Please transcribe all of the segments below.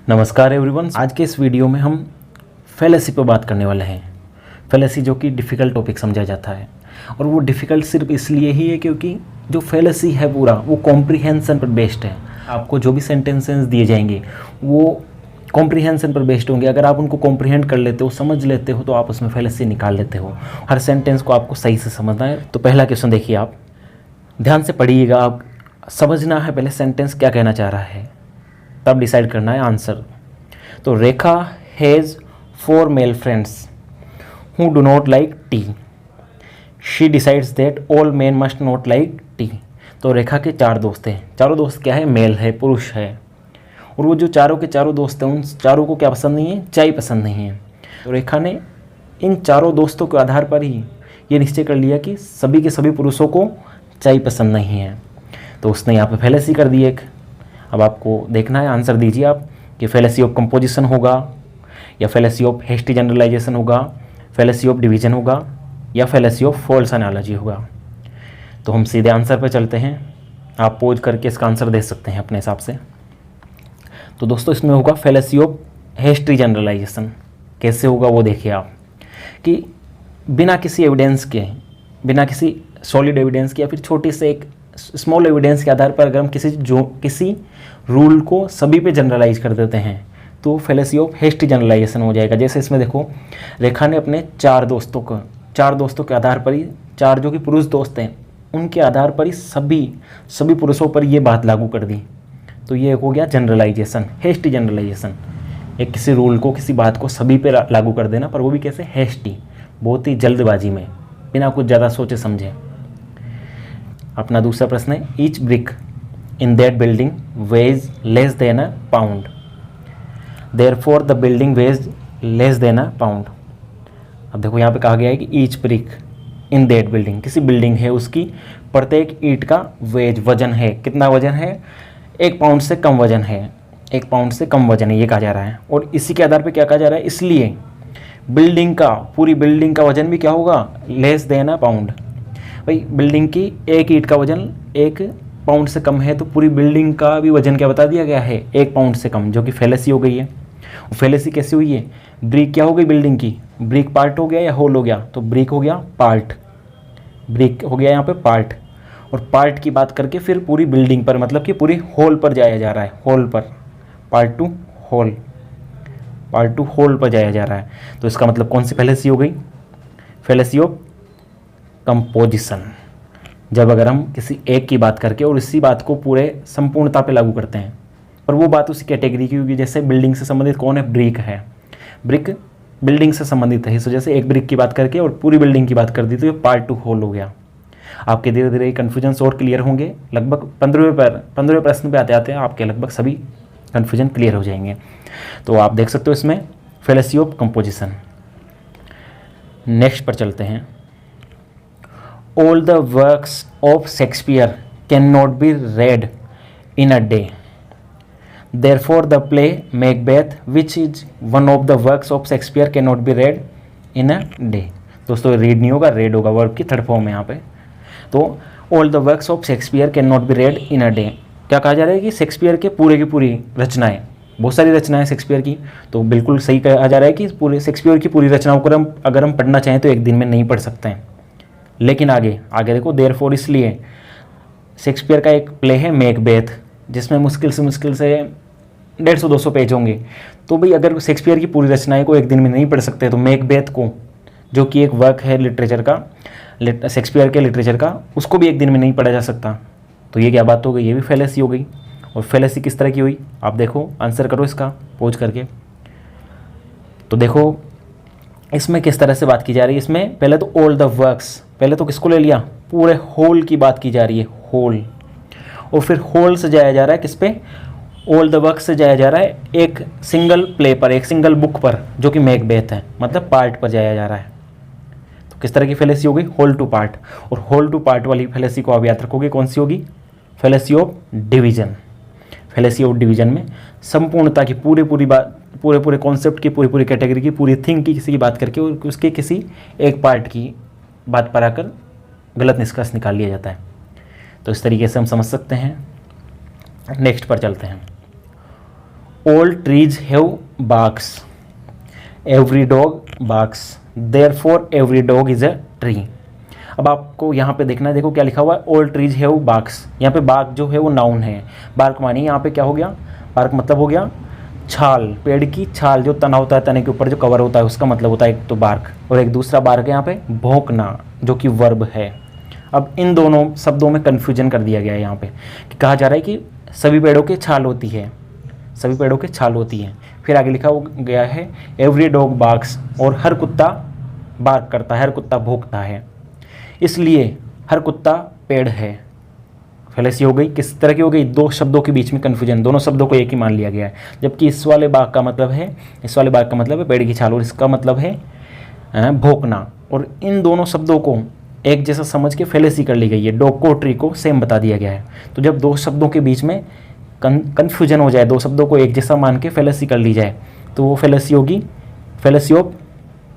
नमस्कार एवरीवन। आज के इस वीडियो में हम फैलेसी पर बात करने वाले हैं। फैलेसी जो कि डिफ़िकल्ट टॉपिक समझा जाता है, और वो डिफ़िकल्ट सिर्फ इसलिए ही है क्योंकि जो फैलेसी है पूरा वो कॉम्प्रिहेंसन पर बेस्ड है। आपको जो भी सेंटेंसेस दिए जाएंगे वो कॉम्प्रिहेंसन पर बेस्ड होंगे। अगर आप उनको कॉम्प्रिहेंड कर लेते हो, समझ लेते हो, तो आप उसमें फैलेसी निकाल लेते हो। हर सेंटेंस को आपको सही से समझना है। तो पहला क्वेश्चन देखिए, आप ध्यान से पढ़िएगा। आप समझना है पहले सेंटेंस क्या कहना चाह रहा है, तब डिसाइड करना है आंसर। तो Rekha has 4 male friends who do not like tea. She decides that all men must not like tea. तो रेखा के 4 दोस्त हैं। चारों दोस्त क्या है? मेल है, पुरुष है। और वो जो चारों के चारों दोस्त हैं, उन चारों को क्या पसंद नहीं है? चाय पसंद नहीं है। तो रेखा ने इन चारों दोस्तों के आधार पर ही ये निश्चय कर लिया कि सभी के सभी पुरुषों को चाय पसंद नहीं है। तो उसने यहाँ पे फैलेसी कर दी एक। अब आपको देखना है, आंसर दीजिए आप कि फैलेसी ऑफ कंपोजिशन होगा, या फैलेसी ऑफ हेस्टी जनरलाइजेशन होगा, फैलेसी ऑफ डिवीजन होगा, या फैलेसी ऑफ फॉल्स एनालॉजी होगा। तो हम सीधे आंसर पर चलते हैं। आप पोज करके इसका आंसर दे सकते हैं अपने हिसाब से। तो दोस्तों इसमें होगा फैलेसी ऑफ हेस्टी जनरलाइजेशन। कैसे होगा वो देखिए आप, कि बिना किसी एविडेंस के, बिना किसी सॉलिड एविडेंस के, या फिर छोटी से एक स्मॉल एविडेंस के आधार पर अगर हम किसी रूल को सभी पे जनरलाइज कर देते हैं तो फैलेसी ऑफ हेस्टी जनरलाइजेशन हो जाएगा। जैसे इसमें देखो, रेखा ने अपने 4 दोस्तों के आधार पर ही, 4 जो कि पुरुष दोस्त हैं उनके आधार पर ही सभी पुरुषों पर ये बात लागू कर दी। तो ये हो गया जनरलाइजेशन, हेस्टी जनरलाइजेशन। एक किसी रूल को, किसी बात को सभी पे लागू कर देना, पर वो भी कैसे? हेस्टी, बहुत ही जल्दबाजी में, बिना कुछ ज़्यादा सोचे समझे। अपना दूसरा प्रश्न है, each brick in that building weighs less than a pound, therefore the building weighs less than a pound. अब देखो यहाँ पे कहा गया है कि each brick in that building, किसी बिल्डिंग है उसकी प्रत्येक ईंट का वेज, वजन है। कितना वजन है? 1 पाउंड से कम वजन है। 1 पाउंड से कम वजन है, ये कहा जा रहा है। और इसी के आधार पे क्या कहा जा रहा है? इसलिए बिल्डिंग का, पूरी बिल्डिंग का वजन भी क्या होगा? Less than a pound. भाई बिल्डिंग की एक ईंट का वजन 1 पाउंड से कम है, तो पूरी बिल्डिंग का भी वजन क्या बता दिया गया है? 1 पाउंड से कम, जो कि फैलेसी हो गई है। फैलेसी कैसी हुई है? ब्रिक क्या हो गई बिल्डिंग की? ब्रिक पार्ट हो गया या होल हो गया? तो ब्रिक हो गया पार्ट, ब्रिक हो गया यहाँ पे पार्ट। और पार्ट की बात करके फिर पूरी बिल्डिंग पर, मतलब कि पूरी होल पर जाया जा रहा है, होल पर, पार्ट टू होल पर जाया जा रहा है। तो इसका मतलब कौन सी फैलेसी हो गई? Fallacy of composition. जब अगर हम किसी एक की बात करके और इसी बात को पूरे संपूर्णता पे लागू करते हैं, और वो बात उसी कैटेगरी की होगी। जैसे बिल्डिंग से संबंधित कौन है? ब्रिक है। ब्रिक बिल्डिंग से संबंधित है, इस वजह से एक ब्रिक की बात करके और पूरी बिल्डिंग की बात कर दी, तो ये पार्ट टू होल हो गया। आपके धीरे धीरे कन्फ्यूजन और क्लियर होंगे। लगभग 15वें प्रश्न पे आते आते हैं आपके लगभग सभी कन्फ्यूजन क्लियर हो जाएंगे। तो आप देख सकते हो इसमें फैलेसी ऑफ कंपोजिशन। नेक्स्ट पर चलते हैं। All the works of Shakespeare cannot be read in a day. Therefore, the play Macbeth, which is one of the works of Shakespeare, cannot be read in a day. दोस्तों read नहीं होगा, red होगा, verb की third form है यहाँ पे। तो all the works of Shakespeare cannot be read in a day। क्या कहा जा रहा है कि शेक्सपियर के पूरे की पूरी रचनाएं, बहुत सारी रचनाएं शेक्सपियर की, तो बिल्कुल सही कहा जा रहा है कि पूरे शेक्सपियर की पूरी रचनाओं को अगर हम पढ़ना चाहें तो एक दिन में नहीं पढ़ सकते हैं। लेकिन आगे देखो, देयरफॉर इसलिए शेक्सपियर का एक प्ले है मैकबेथ, जिसमें मुश्किल से 150-200 पेज होंगे। तो भाई अगर शेक्सपियर की पूरी रचनाएं को एक दिन में नहीं पढ़ सकते, तो मैकबेथ को, जो कि एक वर्क है लिटरेचर का, शेक्सपियर के लिटरेचर का, उसको भी एक दिन में नहीं पढ़ा जा सकता। तो ये क्या बात हो गई? ये भी फैलेसी हो गई। और फैलेसी किस तरह की हुई? आप देखो, आंसर करो इसका पोज करके। तो देखो इसमें किस तरह से बात की जा रही है। इसमें पहले तो ऑल द वर्क्स, पहले तो किसको ले लिया? पूरे होल की बात की जा रही है, होल। और फिर होल से जाया जा रहा है किस पे? ऑल द वर्क्स से जाया जा रहा है एक सिंगल प्ले पर, एक सिंगल बुक पर, जो कि मैकबेथ है, मतलब पार्ट पर जाया जा रहा है। तो किस तरह की फैलेसी हो गई? Whole to part. और होल टू पार्ट वाली फैलेसी को आप याद रखोगे, कौन सी होगी? Fallacy of division. Fallacy of division में संपूर्णता की पूरी बात, पूरे कॉन्सेप्ट की, पूरी कैटेगरी की, पूरी थिंग की किसी की बात करके और उसके किसी एक पार्ट की बात पर आकर गलत निष्कर्ष निकाल लिया जाता है। तो इस तरीके से हम समझ सकते हैं। नेक्स्ट पर चलते हैं। All trees have barks, every dog barks, therefore every dog is a tree. अब आपको यहाँ पे देखना है, देखो क्या लिखा हुआ है, ऑल ट्रीज हैव बार्क्स। यहाँ पे बार्क जो है वो नाउन है, बार्क मानी यहाँ पे क्या हो गया, बार्क मतलब हो गया छाल, पेड़ की छाल, जो तना होता है, तने के ऊपर जो कवर होता है उसका मतलब होता है एक तो बार्क, और एक दूसरा बार्क है यहाँ पे भौंकना, जो कि वर्ब है। अब इन दोनों शब्दों में कन्फ्यूजन कर दिया गया है यहाँ पे, कि कहा जा रहा है कि सभी पेड़ों की छाल होती है, सभी पेड़ों की छाल होती है। फिर आगे लिखा गया है एवरी डॉग बार्क्स, और हर कुत्ता बार्क करता है, हर कुत्ता भौंकता है, इसलिए हर कुत्ता पेड़ है। फैलेसी हो गई, किस तरह की हो गई, दो शब्दों के बीच में कन्फ्यूजन, दोनों शब्दों को एक ही मान लिया गया है। जबकि इस वाले बाग का मतलब है, इस वाले बाग का मतलब है पेड़ की छाल, और इसका मतलब है भौंकना, और इन दोनों शब्दों को एक जैसा समझ के फैलेसी कर ली गई है, डॉग को ट्री को सेम बता दिया गया है। तो जब दो शब्दों के बीच में कन्फ्यूजन हो जाए, दो शब्दों को एक जैसा मान के फैलेसी कर ली जाए, तो वो फैलेसी होगी फैलेसी ऑफ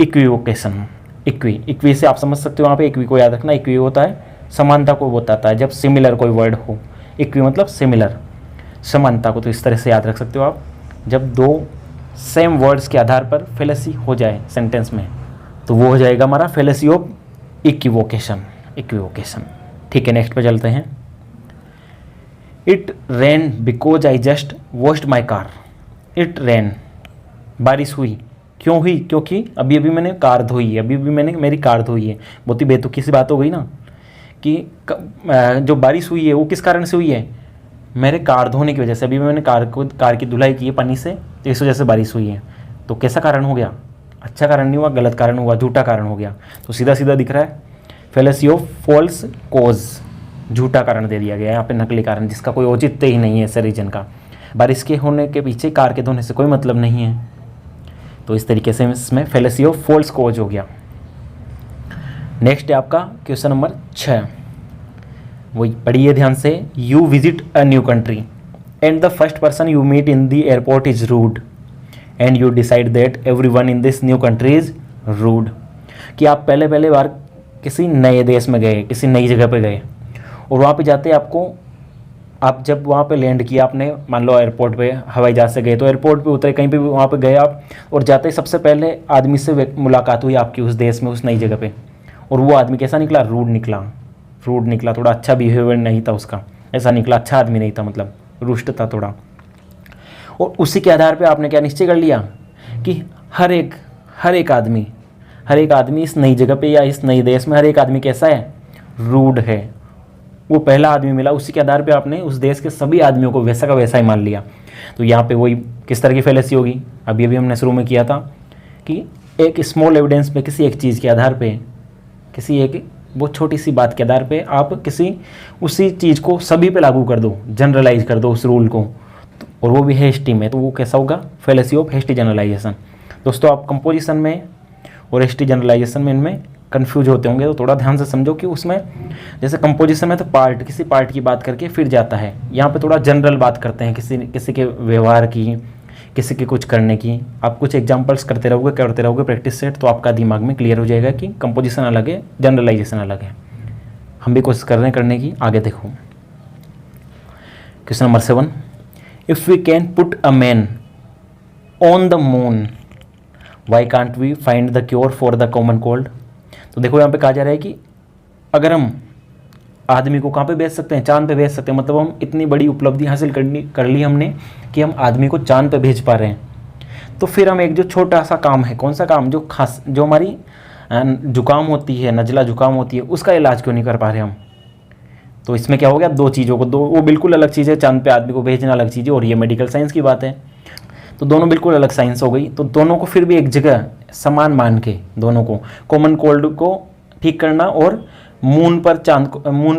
इक्विवोकेशन। इक्वी से आप समझ सकते हो, वहाँ पे इक्वी को याद रखना, इक्वी होता है समानता को बताता है, जब सिमिलर कोई वर्ड हो, इक्वी मतलब सिमिलर, समानता को, तो इस तरह से याद रख सकते हो आप। जब दो सेम वर्ड्स के आधार पर फैलेसी हो जाए सेंटेंस में, तो वो हो जाएगा हमारा फैलेसी ऑफ इक्विवोकेशन। ठीक है, नेक्स्ट पे चलते हैं। It rain because I just washed my car. It rain, बारिश हुई, क्यों हुई, क्योंकि अभी अभी मैंने कार धोई है, अभी अभी मैंने मेरी कार धोई है। बहुत ही बेतुकी सी बात हो गई ना, कि जो बारिश हुई है वो किस कारण से हुई है, मेरे कार धोने की वजह से। अभी मैंने कार की धुलाई की है पानी से, तो इस वजह से बारिश हुई है। तो कैसा कारण हो गया, अच्छा कारण नहीं हुआ, गलत कारण हुआ, झूठा कारण हो गया। तो सीधा सीधा दिख रहा है फैलेसी ऑफ फॉल्स कॉज, झूठा कारण दे दिया गया है यहाँ पे, नकली कारण, जिसका कोई औचित्य ही नहीं है ऐसे रीजन का। बारिश के होने के पीछे कार के धोने से कोई मतलब नहीं है, तो इस तरीके से इसमें फैलेसी ऑफ फॉल्स कॉज हो गया। नेक्स्ट है आपका क्वेश्चन नंबर 6, वही पढ़िए ध्यान से। You visit a new country and the first person you meet in the airport is rude and you decide that everyone in this new country is rude. कि आप पहले बार किसी नए देश में गए, किसी नई जगह पे गए, और वहाँ पे जाते आपको, आप जब वहाँ पे लैंड किया आपने, मान लो एयरपोर्ट पे हवाई जहाज से गए, तो एयरपोर्ट पे उतरे, कहीं पे भी वहाँ पे गए आप, और जाते ही सबसे पहले आदमी से मुलाकात हुई आपकी उस देश में, उस नई जगह पे, और वो आदमी कैसा निकला, रूड निकला, थोड़ा अच्छा बिहेवियर नहीं था उसका, ऐसा निकला, अच्छा आदमी नहीं था, मतलब रुष्ट था थोड़ा। और उसी के आधार पे आपने क्या निश्चय कर लिया कि हर एक आदमी इस नई जगह पे या इस नई देश में हर एक आदमी कैसा है, रूड है। वो पहला आदमी मिला, उसी के आधार पे आपने उस देश के सभी आदमियों को वैसा का वैसा ही मान लिया। तो यहाँ पे वही किस तरह की फैलेसी होगी, अभी हमने शुरू में किया था कि एक स्मॉल एविडेंस पे, किसी एक चीज़ के आधार पे, किसी एक बहुत छोटी सी बात के आधार पे आप उसी चीज़ को सभी पे लागू कर दो, जनरलाइज कर दो उस रूल को, और वो भी हेस्टी में, तो वो कैसा होगा, फैलेसी ऑफ हेस्टी जनरलाइजेशन। दोस्तों आप कंपोजिशन में और हेस्टी जनरलाइजेशन में इनमें कंफ्यूज होते होंगे, तो थोड़ा ध्यान से समझो कि उसमें जैसे कंपोजिशन में तो किसी पार्ट की बात करके फिर जाता है, यहाँ पे थोड़ा जनरल बात करते हैं, किसी के व्यवहार की, किसी के कुछ करने की। आप कुछ एग्जांपल्स करते रहोगे प्रैक्टिस सेट, तो आपका दिमाग में क्लियर हो जाएगा कि कंपोजिशन अलग है, जनरलाइजेशन अलग है। हम भी कोशिश कर रहे हैं करने की, आगे देखो। Question number 7, if we can put a man on the moon why can't we find the cure for the common cold. तो देखो यहाँ पे कहा जा रहा है कि अगर हम आदमी को कहाँ पे भेज सकते हैं, चांद पे भेज सकते हैं, मतलब हम इतनी बड़ी उपलब्धि हासिल कर ली हमने कि हम आदमी को चांद पे भेज पा रहे हैं, तो फिर हम एक जो छोटा सा काम है, कौन सा काम, जो हमारी जुकाम होती है, नज़ला जुकाम होती है, उसका इलाज क्यों नहीं कर पा रहे हम। तो इसमें क्या हो गया, दो चीज़ों को, वो बिल्कुल अलग चीज़ है, चांद पे आदमी को भेजना अलग चीज़ है, और ये मेडिकल साइंस की बात है, तो दोनों बिल्कुल अलग साइंस हो गई। तो दोनों को फिर भी एक जगह समान मान के, दोनों को, कॉमन कोल्ड को ठीक करना और मून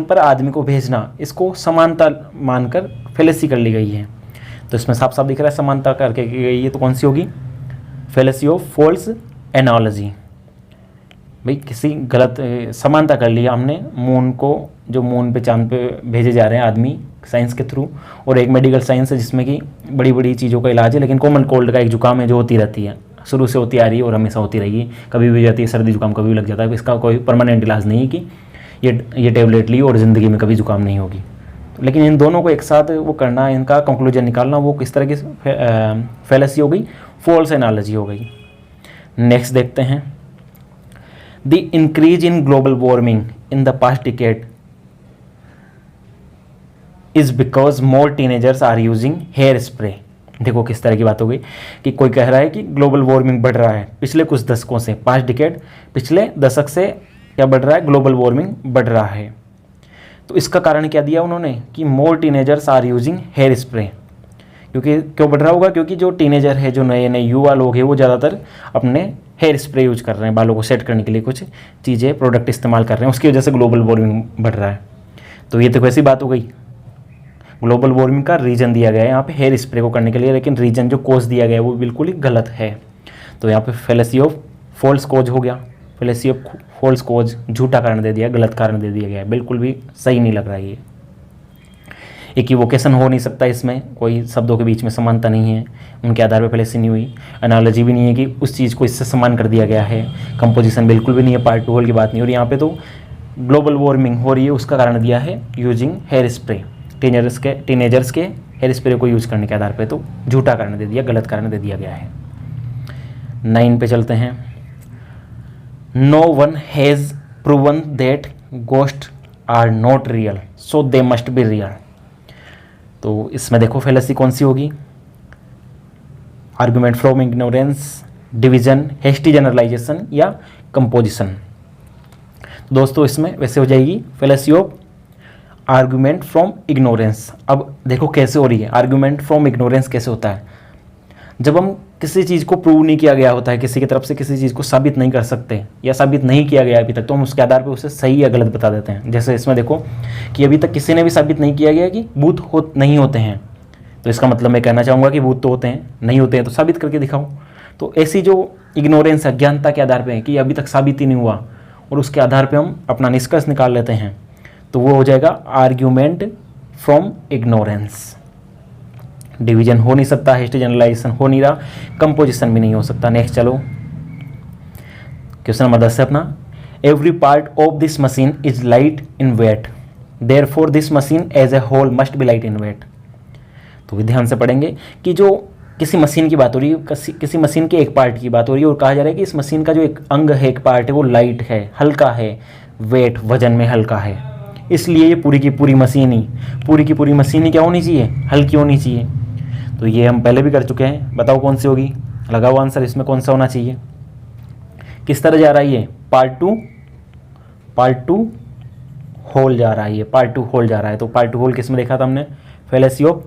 पर आदमी को भेजना, इसको समानता मानकर फैलेसी कर ली गई है। तो इसमें साफ साफ दिख रहा है समानता करके की गई है, तो कौन सी होगी, फैलेसी ऑफ फॉल्स एनालॉजी। भाई किसी गलत समानता कर लिया हमने मून को, जो मून पे चांद पे भेजे जा रहे हैं आदमी साइंस के थ्रू, और एक मेडिकल साइंस है जिसमें कि बड़ी बड़ी चीज़ों का इलाज है, लेकिन कॉमन कोल्ड का एक जुकाम है जो होती रहती है, शुरू से होती आ रही है और हमेशा होती रहेगी, कभी भी जाती है, सर्दी जुकाम कभी भी लग जाता है, इसका कोई परमानेंट इलाज नहीं है कि ये टेबलेट ली और ज़िंदगी में कभी जुकाम नहीं होगी। लेकिन इन दोनों को एक साथ वो करना, इनका कंक्लूजन निकालना, वो किस तरह की फैलेसी हो गई, फॉल्स एनालॉजी हो गई। नेक्स्ट देखते हैं, the increase in global warming in the past decade is because more teenagers are using hair spray. देखो किस तरह की बात हो गई कि कोई कह रहा है कि ग्लोबल वार्मिंग बढ़ रहा है पिछले कुछ दशकों से, 5 डिकेड पिछले दशक से क्या बढ़ रहा है, ग्लोबल वार्मिंग बढ़ रहा है। तो इसका कारण क्या दिया उन्होंने कि more teenagers are using hair spray. क्योंकि क्यों बढ़ रहा होगा, क्योंकि जो टीनेजर है, जो नए नए युवा लोग हैं, वो ज़्यादातर अपने हेयर स्प्रे यूज कर रहे हैं, बालों को सेट करने के लिए कुछ चीज़ें प्रोडक्ट इस्तेमाल कर रहे हैं, उसकी वजह से ग्लोबल वार्मिंग बढ़ रहा है। तो ये तो ऐसी बात हो गई, ग्लोबल वार्मिंग का रीज़न दिया गया है यहाँ पे हेयर स्प्रे को करने के लिए, लेकिन रीज़न जो कोज दिया गया है वो बिल्कुल ही गलत है। तो यहाँ पे फैलेसी ऑफ फॉल्स कोज हो गया, फैलेसी ऑफ फॉल्स कोज, झूठा कारण दे दिया, गलत कारण दे दिया गया है, बिल्कुल भी सही नहीं लग रहा है ये। इक्विवोकेशन हो नहीं सकता, इसमें कोई शब्दों के बीच में समानता नहीं है, उनके आधार पर फैलेसी नहीं हुई। एनालॉजी भी नहीं है कि उस चीज़ को इससे समान कर दिया गया है। कंपोजिशन बिल्कुल भी नहीं है, पार्ट 2 होल की बात नहीं। और यहाँ पे तो ग्लोबल वार्मिंग हो रही है उसका कारण दिया है यूजिंग हेयर स्प्रे, टीनेजर्स के हेयर स्प्रे को यूज करने के आधार पे, तो झूठा कारण दे दिया, गलत कारण दे दिया गया है। 9 पे चलते हैं, no one has proven that ghost are not real so they must be real. तो इसमें देखो फैलेसी कौन सी होगी, argument from ignorance, division, hasty generalisation या कंपोजिशन। दोस्तों इसमें वैसे हो जाएगी fallacy of argument from ignorance. अब देखो कैसे हो रही है, आर्गुमेंट फ्रॉम इग्नोरेंस कैसे होता है, जब हम किसी चीज़ को प्रूव नहीं किया गया होता है, किसी की तरफ से किसी चीज़ को साबित नहीं कर सकते या साबित नहीं किया गया अभी तक, तो हम उसके आधार पर उसे सही या गलत बता देते हैं। जैसे इसमें देखो कि अभी तक किसी ने भी साबित नहीं किया गया कि भूत नहीं होते हैं, तो इसका मतलब मैं कहना चाहूँगा कि भूत तो होते हैं, नहीं होते हैं तो साबित करके दिखाओ। तो ऐसी जो इग्नोरेंस, अज्ञानता के आधार पर है कि अभी तक साबित ही नहीं हुआ, और उसके आधार पर हम अपना निष्कर्ष निकाल लेते हैं, तो वो हो जाएगा आर्ग्यूमेंट फ्रॉम इग्नोरेंस। डिवीजन हो नहीं सकता, हिस्ट्री जनरलाइजेशन हो नहीं रहा, कंपोजिशन भी नहीं हो सकता। नेक्स्ट चलो, क्वेश्चन नंबर 10 है अपना, every part of this machine is light in weight, therefore this machine as a whole must be light in weight. तो ध्यान से पढ़ेंगे कि जो किसी मशीन की बात हो रही है, किसी मशीन के एक पार्ट की बात हो रही है, और कहा जा रहा है कि इस मशीन का जो एक अंग है, एक पार्ट है, वो लाइट है, हल्का है, वेट वजन में हल्का है, इसलिए ये पूरी की पूरी मशीन ही क्या होनी चाहिए, हल्की होनी चाहिए। तो ये हम पहले भी कर चुके हैं, बताओ कौन सी होगी, लगाओ आंसर, इसमें कौन सा होना चाहिए, किस तरह जा रहा है ये, पार्ट टू होल जा रहा है, ये पार्ट 2 होल जा रहा है। तो पार्ट 2 होल किस में देखा था हमने, फैलेसी ऑफ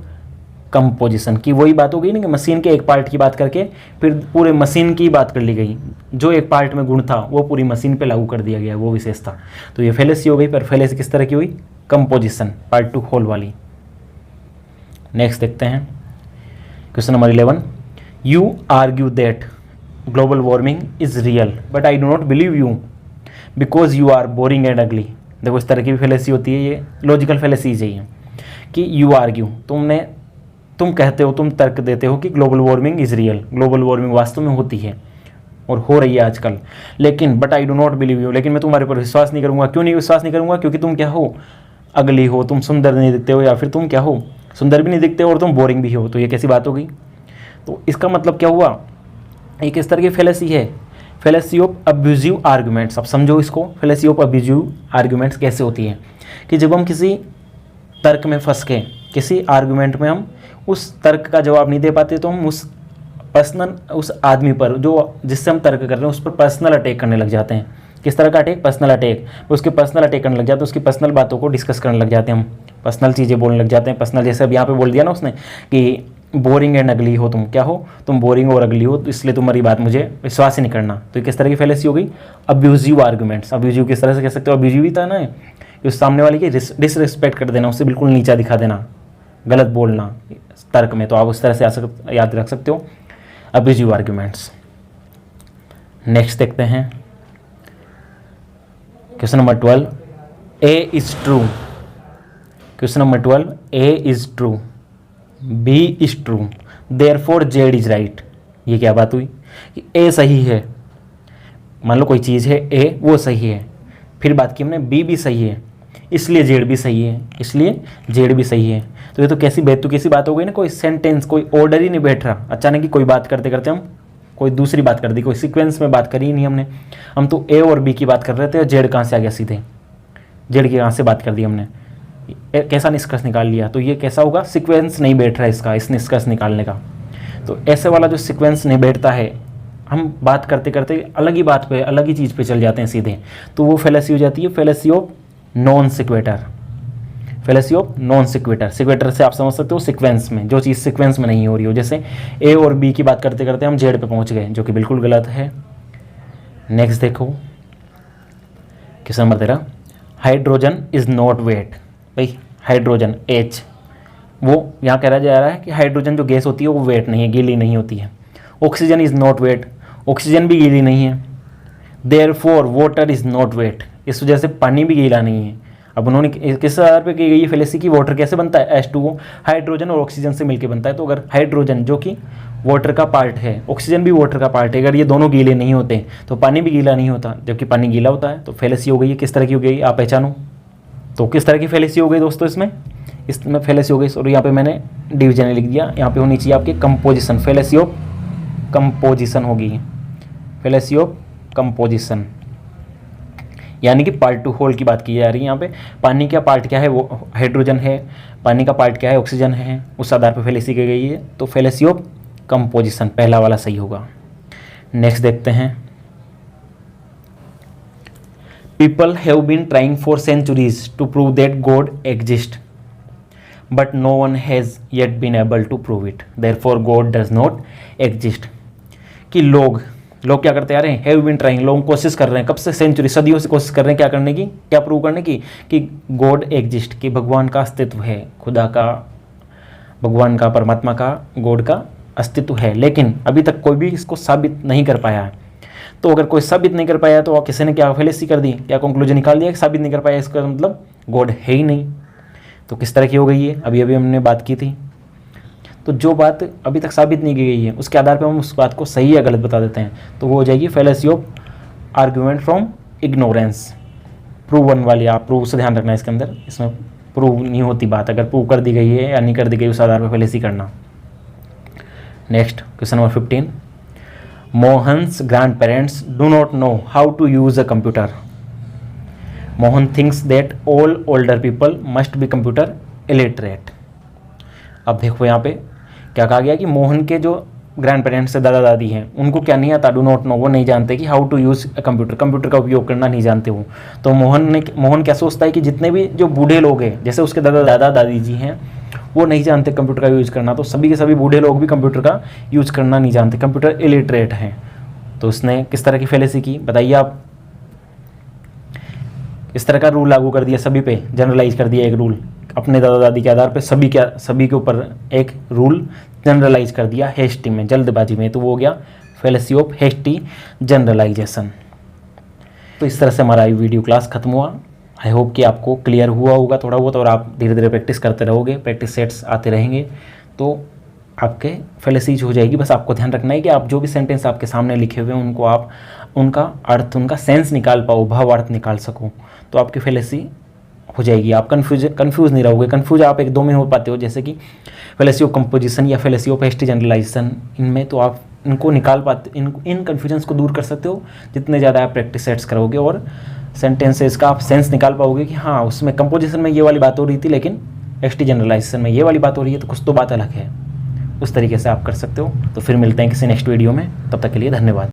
कंपोजिशन की। वही बात हो गई ना कि मशीन के एक पार्ट की बात करके फिर पूरे मशीन की बात कर ली गई, जो एक पार्ट में गुण था वो पूरी मशीन पे लागू कर दिया गया, वो विशेषता। तो ये फैलेसी हो गई, पर फैलेसी किस तरह की हुई, कंपोजिशन, पार्ट 2 होल वाली। नेक्स्ट देखते हैं question number 11, you argue that global warming is real but I do not believe you because you are boring and ugly. देखो इस तरह की भी फैलेसी होती है, ये लॉजिकल फैलेसी चाहिए कि यू आर्ग्यू, तुम कहते हो, तुम तर्क देते हो कि global warming is real, global warming वास्तव में होती है और हो रही है आजकल, लेकिन but I do not believe you, लेकिन मैं तुम्हारे पर विश्वास नहीं करूँगा। क्यों नहीं विश्वास नहीं करूँगा, क्योंकि तुम क्या हो, अगली हो, तुम सुंदर नहीं दिखते हो, या फिर तुम क्या हो, सुंदर भी नहीं दिखते और तुम बोरिंग भी हो। तो ये कैसी बात हो गई। तो इसका मतलब क्या हुआ, एक इस तरह की फैलेसी है, फैलेसी ऑफ अब्यूजिव आर्गूमेंट्स। अब समझो इसको, फैलेसी ऑफ अब्यूजिव आर्गूमेंट्स कैसे होती है कि जब हम किसी तर्क में फंस के, किसी आर्गूमेंट में हम उस तर्क का जवाब नहीं दे पाते, तो हम उस आदमी पर, जो जिससे हम तर्क कर रहे हैं, उस पर पर्सनल अटैक करने लग जाते हैं। किस तरह का अटैक, पर्सनल अटैक, उसके पर्सनल अटैक करने लग जाते हैं, उसकी पर्सनल बातों को डिस्कस करने लग जाते हैं, हम पर्सनल चीज़ें बोलने लग जाते हैं। पर्सनल, जैसे अब यहाँ पे बोल दिया ना उसने कि बोरिंग एंड अगली हो, तुम क्या हो, तुम बोरिंग और अगली हो, तो इसलिए तुम्हारी बात मुझे विश्वास ही नहीं करना। तो किस तरह की फैलेसी हो गई, अब्यूजिव आर्गूमेंट्स। अब्यूजिव किस तरह से कह सकते हो, अब्यूजिव ही था ना, उस सामने वाले की डिसरिस्पेक्ट कर देना, उससे बिल्कुल नीचा दिखा देना, गलत बोलना तर्क में। तो आप उस तरह से याद रख सकते हो अब्यूजिव आर्गूमेंट्स। नेक्स्ट देखते हैं question number 12, A is true. Question number 12, A is true, B is true, therefore Z is right. ये क्या बात हुई कि ए सही है, मान लो कोई चीज़ है ए, वो सही है, फिर बात की हमने बी भी सही है, इसलिए जेड भी सही है, इसलिए जेड भी सही है। तो ये तो कैसी बेतुकी सी बात हो गई ना, कोई सेंटेंस, कोई ऑर्डर ही नहीं बैठ रहा। अचानक ही कोई बात करते करते हम कोई दूसरी बात कर दी, कोई सीक्वेंस में बात करी ही नहीं हमने। हम तो ए और बी की बात कर रहे थे और जेड कहाँ से आ गया, सीधे जेड की कहाँ से बात कर दी हमने। कैसा निष्कर्ष निकाल लिया। तो ये कैसा होगा, सीक्वेंस नहीं बैठ रहा है इसका, इस निष्कर्ष निकालने का। तो ऐसे वाला जो सीक्वेंस नहीं बैठता है, हम बात करते करते अलग ही बात पे, अलग ही चीज़ पे चल जाते हैं सीधे, तो वो फेलेसी हो जाती है fallacy of non sequitur. Fallacy of non sequitur, sequitur से आप समझ सकते हो सीक्वेंस में, जो चीज़ सीक्वेंस में नहीं हो रही हो। जैसे ए और बी की बात करते करते हम जेड पे पहुंच गए, जो कि बिल्कुल गलत है। नेक्स्ट देखो question number 13, hydrogen is not wet. भाई हाइड्रोजन H, वो यहाँ कह रहा जा रहा है कि हाइड्रोजन जो गैस होती है वो वेट नहीं है, गीली नहीं होती है। Oxygen is not wet, oxygen भी गीली नहीं है। Therefore water is not wet, इस वजह से पानी भी गीला नहीं है। अब उन्होंने किस आधार पे की गई है फेलेसी की, वाटर कैसे बनता है, H2O हाइड्रोजन और ऑक्सीजन से मिलकर बनता है। तो अगर हाइड्रोजन जो कि वाटर का पार्ट है, ऑक्सीजन भी वाटर का पार्ट है, अगर ये दोनों गीले नहीं होते तो पानी भी गीला नहीं होता, जबकि पानी गीला होता है। तो फेलेसी हो गई है, किस तरह की हो गई आप पहचानो। तो किस तरह की फेलेसी हो गई दोस्तों, इसमें फेलेसी हो गई। और यहाँ पे मैंने डिवीजन लिख दिया, यहाँ पे होनी चाहिए आपकी कंपोजिशन, फेलेसी ऑफ कंपोजिशन होगी, फेलेसी ऑफ कंपोजिशन, यानी कि पार्ट टू होल की बात की जा रही है। यहाँ पे पानी का पार्ट क्या है, वो हाइड्रोजन है, पानी का पार्ट क्या है, ऑक्सीजन है, उस आधार पर फेलेसी की गई है। तो फेलेसी ऑफ कंपोजिशन पहला वाला सही होगा। नेक्स्ट देखते हैं, people have been trying for centuries to prove that God exist but no one has yet been able to prove it, therefore God does not exist. कि लोग क्या करते आ रहे हैं, हैव बीन ट्राइंग, लोग कोशिश कर रहे हैं, कब से, सेंचुरी, सदियों से कोशिश कर रहे हैं, क्या करने की, क्या प्रूव करने की, कि गॉड एग्जिस्ट, कि भगवान का अस्तित्व है, खुदा का, भगवान का, परमात्मा का, गॉड का अस्तित्व है। लेकिन अभी तक कोई भी इसको साबित नहीं कर पाया है। तो अगर कोई साबित नहीं कर पाया तो किसी ने क्या फेलेसी कर दी, क्या कंक्लूजन निकाल दिया कि साबित नहीं कर पाया, इसका मतलब गॉड है ही नहीं। तो किस तरह की हो गई है, अभी हमने बात की थी। तो जो बात अभी तक साबित नहीं की गई है उसके आधार पर हम उस बात को सही या गलत बता देते हैं, तो वो हो जाएगी fallacy of argument from ignorance. Proven वाली, आप प्रूव से ध्यान रखना इसके अंदर, इसमें प्रूव नहीं होती बात, अगर प्रूव कर दी गई है या नहीं कर दी गई उस आधार पर फेलेसी करना। Next question number 15, Mohan's grandparents do not know how to use a computer. Mohan thinks that all older people must be computer illiterate. अब देखो यहाँ पे क्या कहा गया कि मोहन के जो ग्रैंड पेरेंट्स से, दादा दादी हैं, उनको क्या नहीं आता, डू नॉट नो, वो नहीं जानते कि how to use computer, computer का उपयोग करना नहीं जानते हो। तो मोहन क्या सोचता है कि जितने भी जो बूढ़े लोग हैं, जैसे उसके दादा दादी जी हैं, वो नहीं जानते कंप्यूटर का यूज़ करना, तो सभी के सभी बूढ़े लोग भी कंप्यूटर का यूज़ करना नहीं जानते, कंप्यूटर इलिटरेट हैं। तो उसने किस तरह की फेलेसी की बताइए आप। इस तरह का रूल लागू कर दिया सभी पे, जनरलाइज कर दिया एक रूल, अपने दादा दादी के आधार पे सभी के ऊपर एक रूल जनरलाइज कर दिया हेस्टी में, जल्दबाजी में। तो वो हो गया फेलेसी ऑफ हेस्टी जनरलाइजेशन। तो इस तरह से हमारा ये वीडियो क्लास खत्म हुआ। आई होप कि आपको क्लियर हुआ होगा थोड़ा बहुत, और आप धीरे धीरे प्रैक्टिस करते रहोगे, प्रैक्टिस सेट्स आते रहेंगे तो आपके फेलेसीज हो जाएगी। बस आपको ध्यान रखना है कि आप जो भी सेंटेंस आपके सामने लिखे हुए हैं उनको आप उनका अर्थ, उनका सेंस निकाल पाओ, भावार्थ निकाल सको, तो आपकी फेलेसी हो जाएगी। आप कंफ्यूज नहीं रहोगे। कंफ्यूज आप एक दो में हो पाते हो, जैसे कि फेलेसी ऑफ कंपोजिशन या फेलेसी ऑफ हेस्टी जनरलाइजेशन, इनमें तो आप इनको निकाल पाते, इन कन्फ्यूजन्स को दूर कर सकते हो जितने ज़्यादा आप प्रैक्टिस सेट्स करोगे, और सेंटेंसेस का आप सेंस निकाल पाओगे कि हाँ उसमें कंपोजिशन में ये वाली बात हो रही थी लेकिन हेस्टी जनरलाइजेशन में ये वाली बात हो रही है, तो कुछ तो बात अलग है। उस तरीके से आप कर सकते हो। तो फिर मिलते हैं किसी नेक्स्ट वीडियो में, तब तक के लिए धन्यवाद।